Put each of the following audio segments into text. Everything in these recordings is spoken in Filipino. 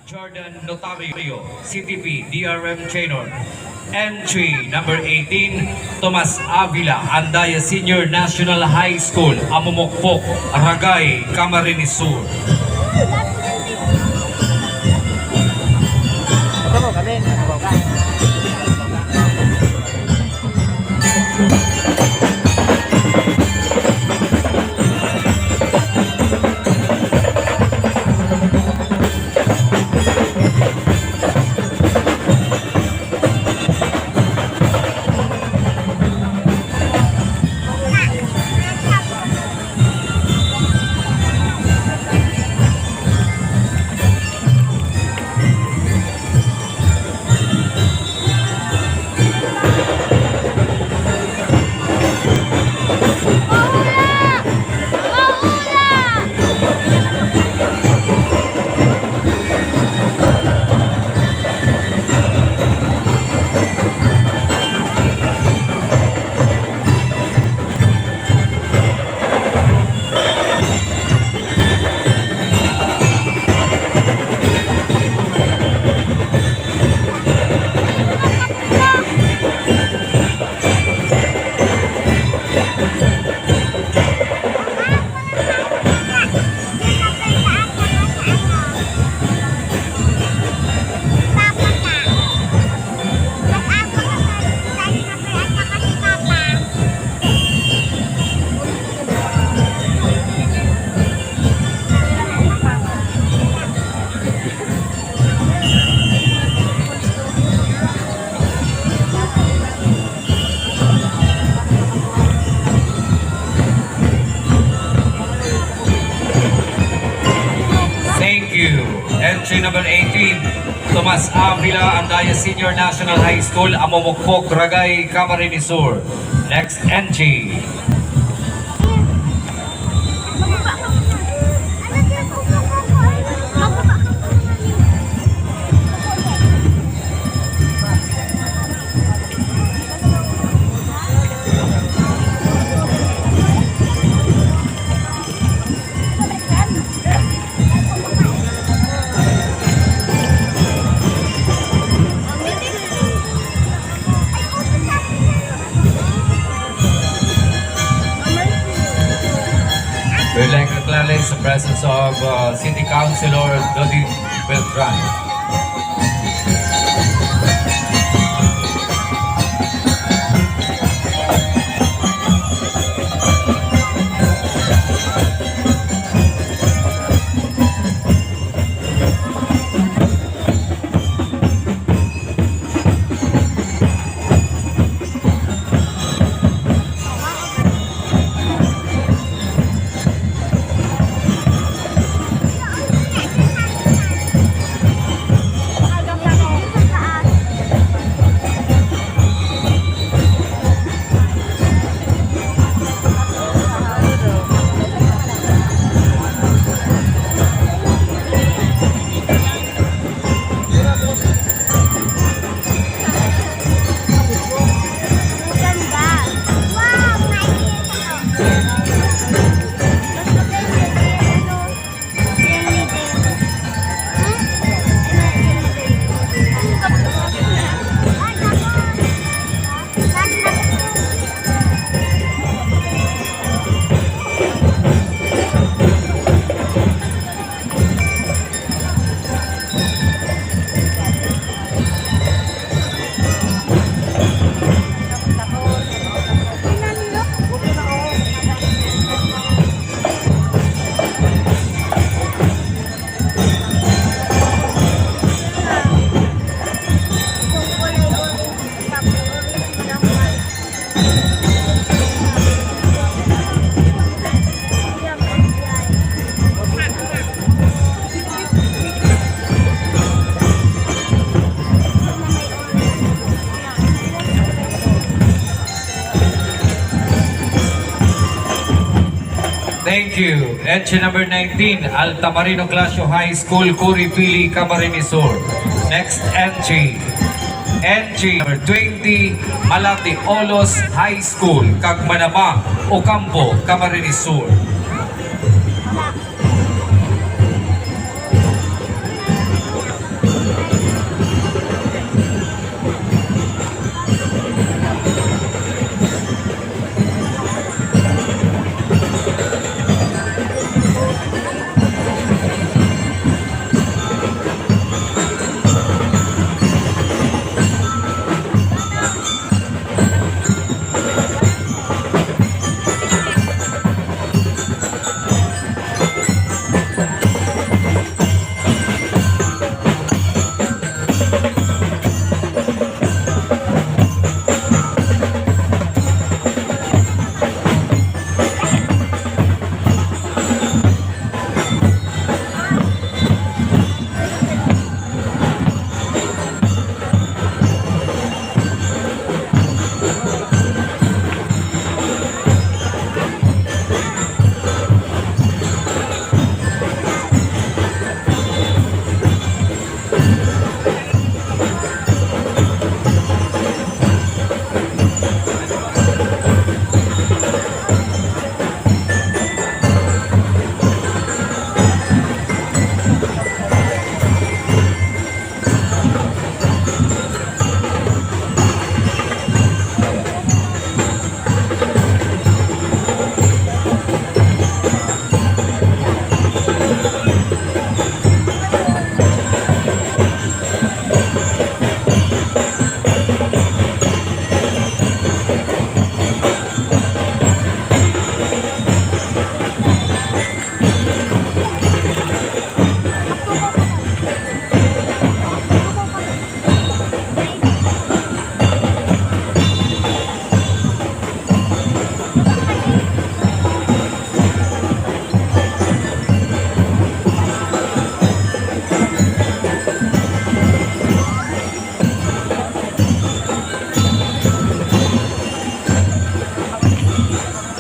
Jordan Notario, CTP, DRRM Trainer. Entry number 18, Tomas Avila, Andaya Senior National High School, Amumokpok, Aragay, Camarines Sur. Entry number 18, Tomas Avila, Andaya Senior National High School, Amumokpok, Ragay, Camarines Sur. Next entry. We'd like to acknowledge the presence of City Councilor Dodi Beltran. Thank you. Entry number 19, Altamarino Clasio High School, Curipili, Camarines Sur. Next entry. Entry number 20, Malati Olos High School, Cagmanama, Ocampo, Camarines Sur.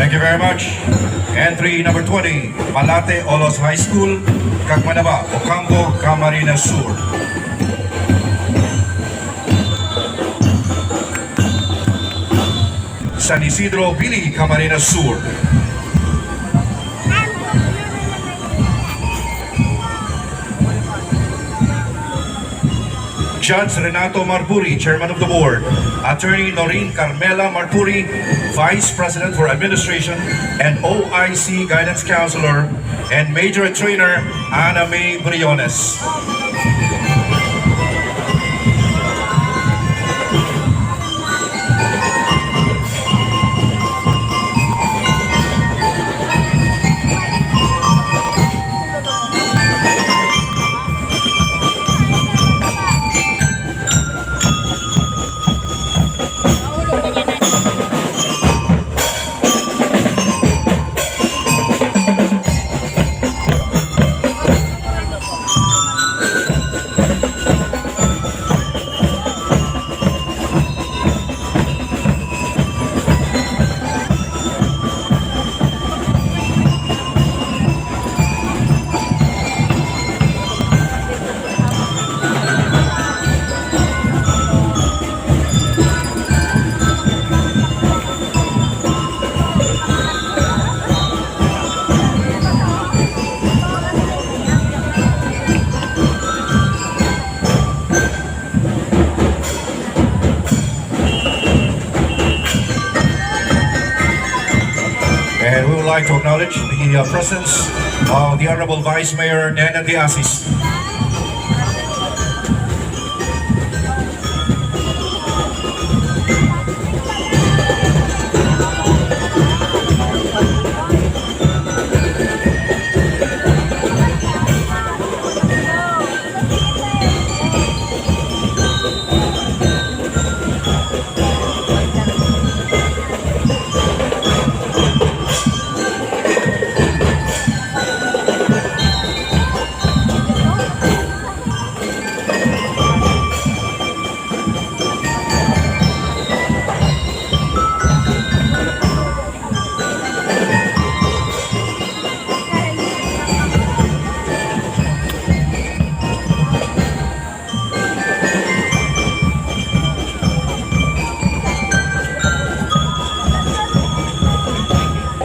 Thank you very much. Entry number 20, Malate Olos High School, Cagmanaba, Ocampo, Camarines Sur. San Isidro, Pili, Camarines Sur. Judge Renato Marpuri, Chairman of the Board. Attorney Noreen Carmela Marpuri, Vice President for Administration and OIC Guidance Counselor. And Major Trainer Ana May Briones. And we would like to acknowledge the presence of the Honorable Vice Mayor Nena de Asis.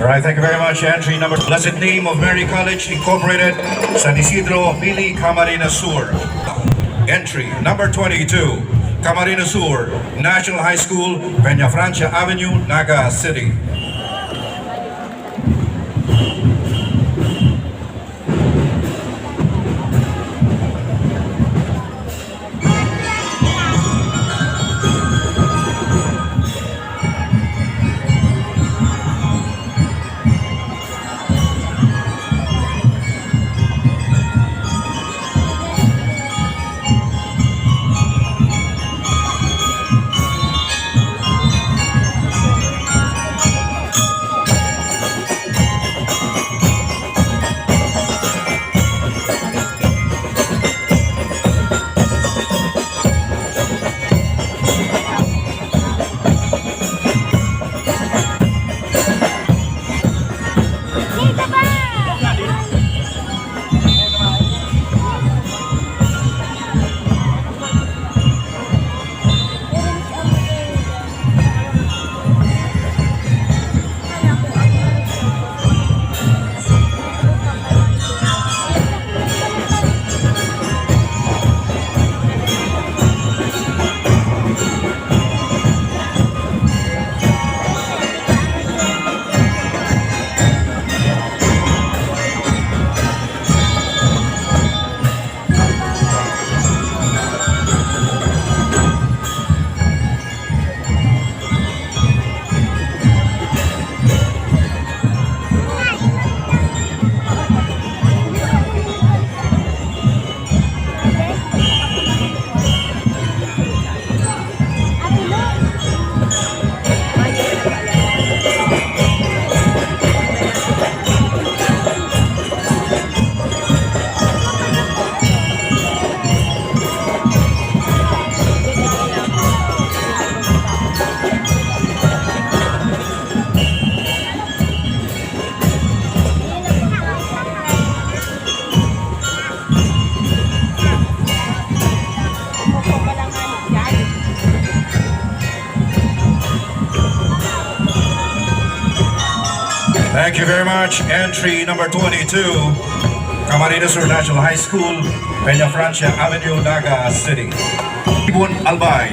All right, thank you very much. Entry number, Blessed Name of Mary College Incorporated, San Isidro, Pili, Camarines Sur. Entry number 22, Camarines Sur, National High School, Peña Francia Avenue, Naga City. Thank you very much. Entry number 22, Camarines Sur National High School, Peña Francia Avenue, Naga City. Libon, albay.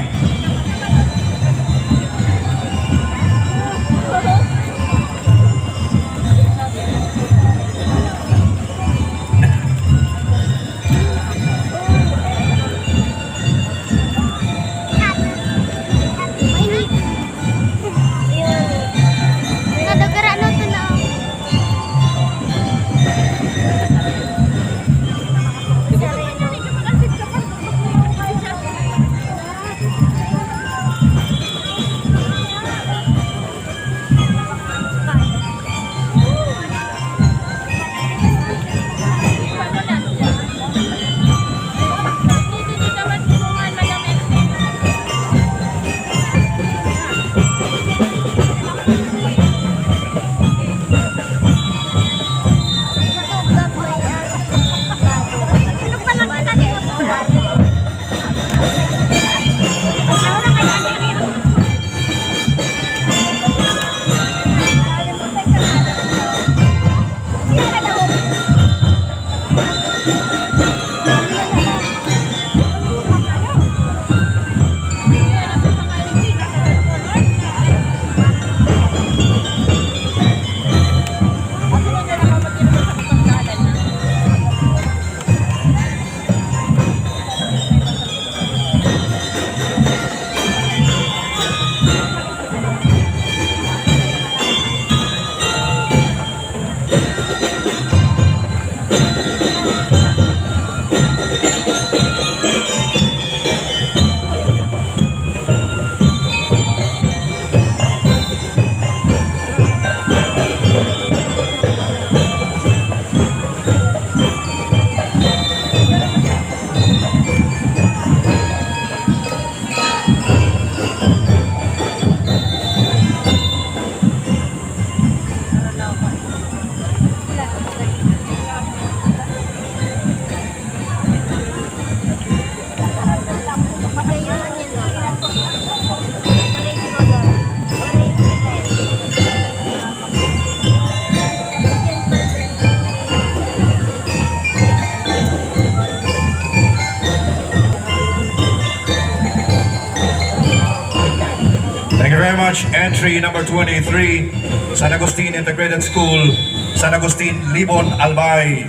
Thank you very much. Entry number 23, San Agustin Integrated School, San Agustin, Libon, Albay.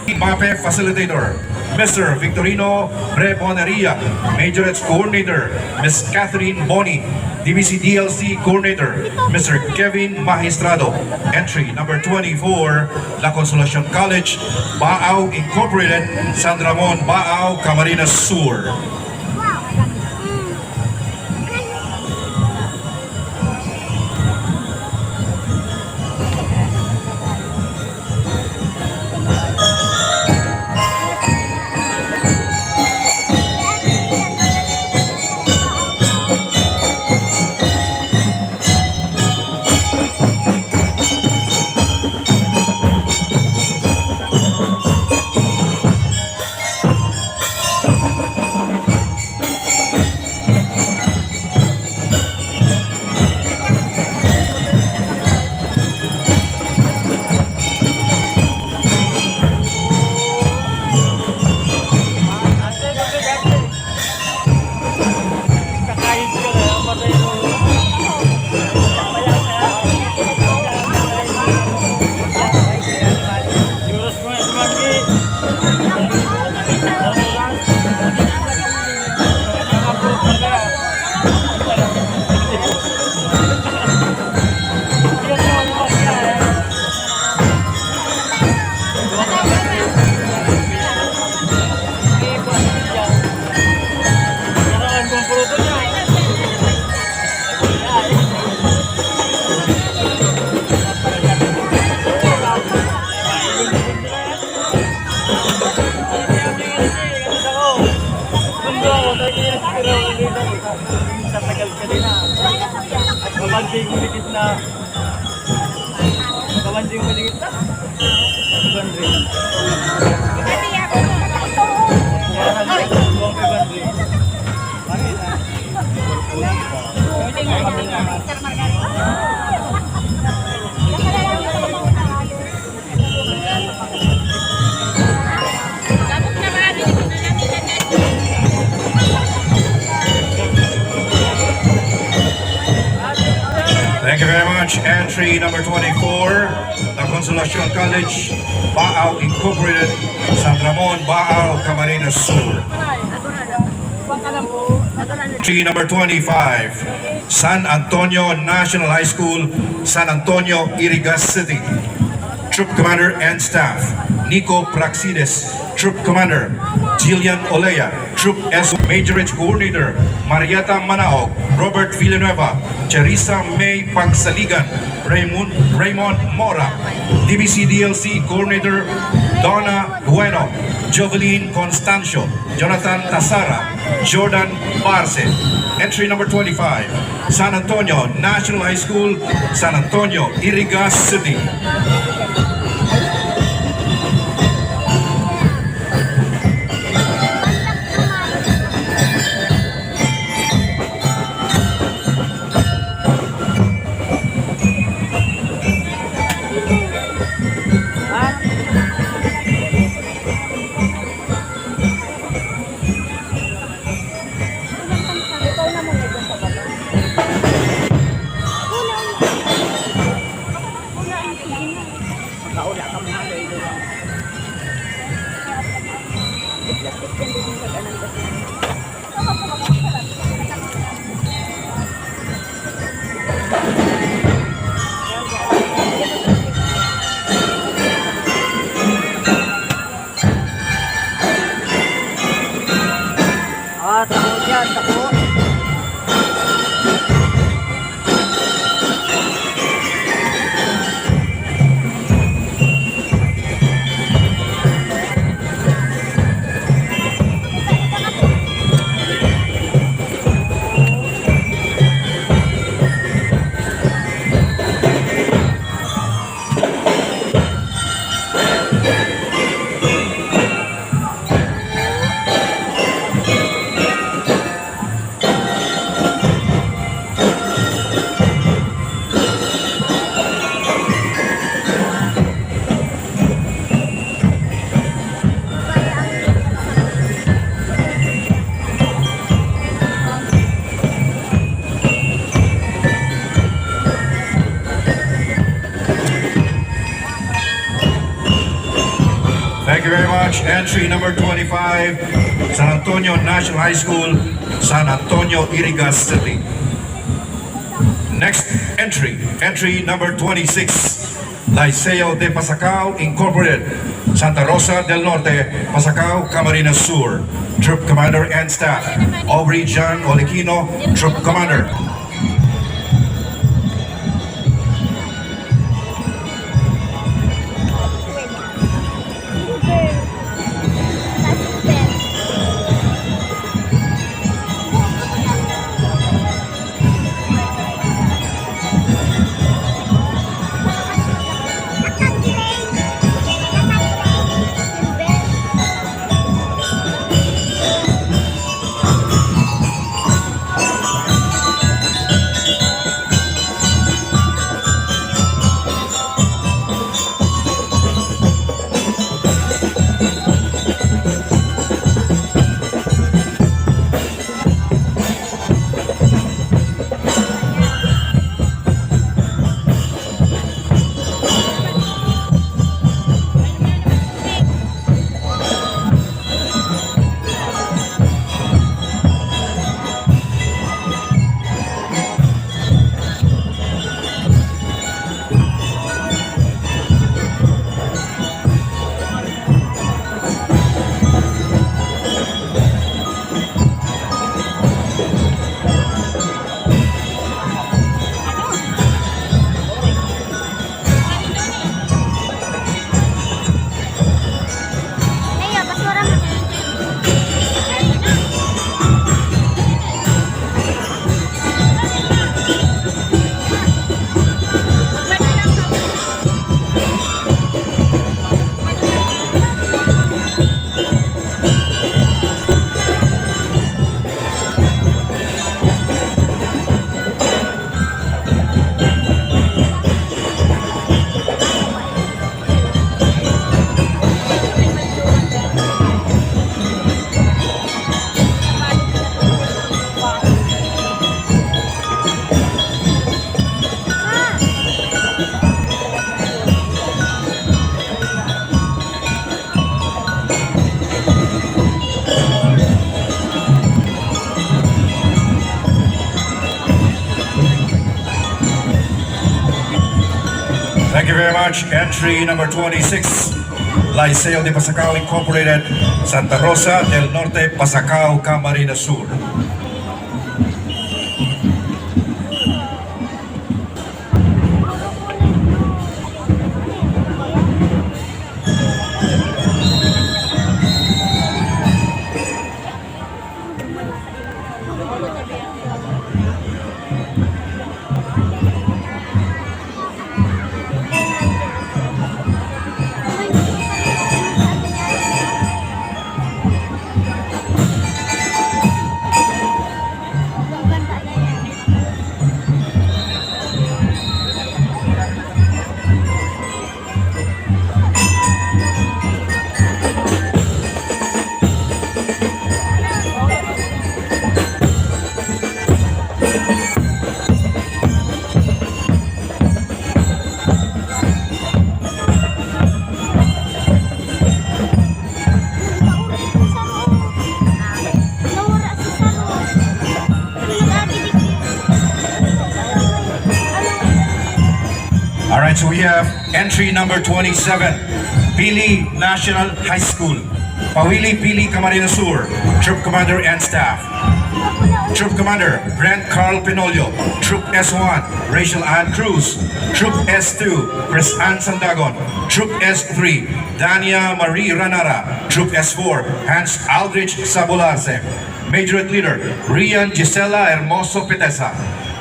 MAPEH Facilitator, Mr. Victorino Reboneria. Majorettes Coordinator, Ms. Catherine Boni. DBC DLC Coordinator, Mr. Kevin Magistrado. Entry number 24, La Consolacion College, Baao Incorporated, San Ramon, Baao, Camarines Sur. Tatagal ka din na. Kamanting maligit na. Kamanting maligit na. Kamanting. much. Entry number 24, La Consolacion College, Baao Incorporated, San Ramon, Baao, Camarines Sur. Entry number 25, San Antonio National High School, San Antonio, Irigas City. Troop Commander and Staff, Nico Praxides. Troop Commander, Jillian Olea. Troop S. Major Age Coordinator, Marieta Manaog. Robert Villanueva. Charissa May Pagsaligan. Raymond Mora. DBC DLC Coordinator, Donna Bueno. Jovelyn Constancio. Jonathan Tasara. Jordan Barce. Entry number 25, San Antonio National High School, San Antonio, Irigas City. Takbo dyan, takbo. Thank you very much. Entry number 25, San Antonio National High School, San Antonio, Irigas City. Next entry, entry number 26, Liceo de Pasacao Incorporated, Santa Rosa del Norte, Pasacao, Camarines Sur. Troop Commander and Staff, Aubrey John Oliquino, Troop Commander. Thank you very much. Entry number 26, Liceo de Pasacao Incorporated, Santa Rosa del Norte, Pasacao, Camarines Sur. Alright, so we have entry number 27, Pili National High School, Pawili Pili Camarines Sur, Troop Commander and Staff. Troop Commander, Brent Carl Pinolio. Troop S1, Rachel Ann Cruz. Troop S2, Chris Ann Sandagon. Troop S3, Dania Marie Ranara. Troop S4, Hans Aldrich Sabularse. Majorette Leader, Rian Gisela Hermoso Petesa.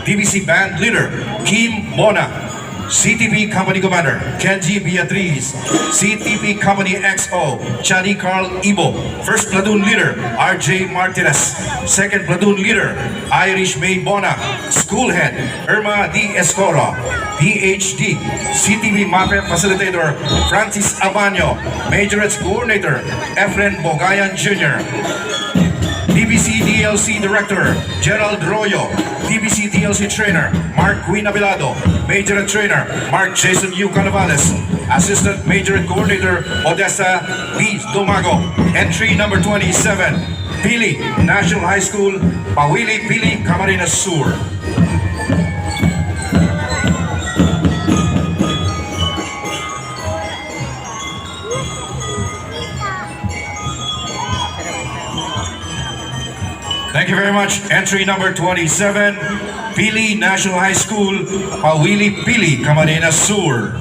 DBC Band Leader, Kim Mona. CTP Company Commander, Kenji Beatriz. CTP Company XO, Chadi Carl Ibo. First Platoon Leader, RJ Martinez. Second Platoon Leader, Irish May Bona. School Head, Irma D. Escoro. PhD, CTP MAPEH Facilitator, Francis Abano. Majorettes Coordinator, Efren Bogayan Jr. DBC DLC Director, Gerald Royo. DBC DLC Trainer, Mark Queen Abilado. Majorette Trainer, Mark Jason U. Canavales. Assistant Majorette Coordinator, Odessa B. Domago. Entry number 27, Pili National High School, Pawili Pili, Camarines Sur. Thank you very much. Entry number 27, Pili National High School, Pawili Pili, Camarines Sur.